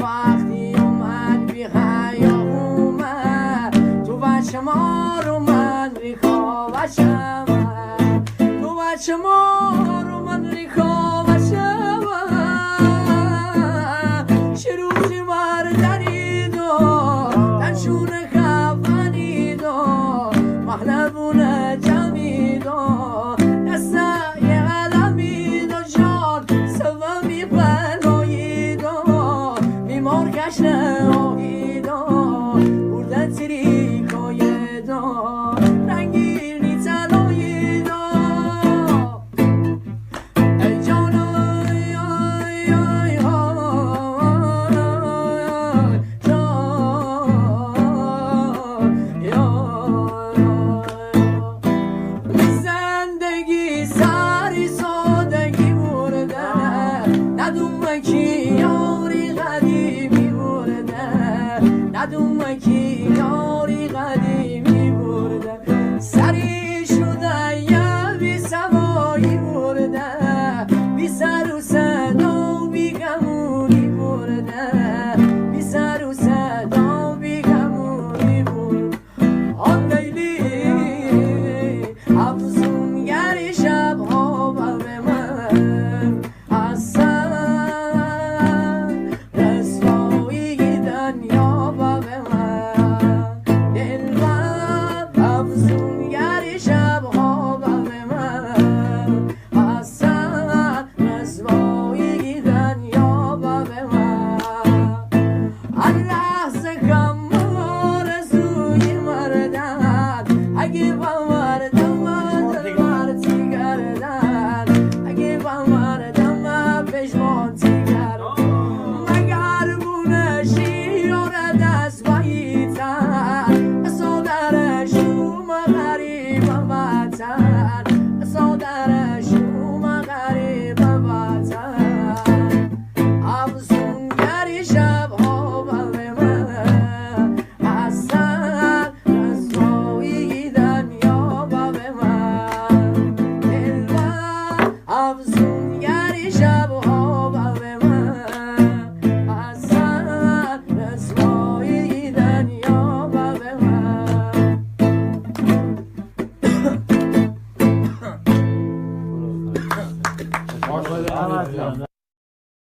وقتی اومد بی حیا اومد تو بچه ما رو من ریخا بچه من تو بچه ما رو من ریخا بچه من چه روزی بردنید و تنشون خفنید و محلبون جمید و دسته یه علمید و جان سومی بلایید و بیمار کشنه آهید و بردن تریکاید و رنگینی تلایید و ای جان آی آی آی آی زندگی سری سادگی برده ندومه کی یاری قدیمی برده ندومه کی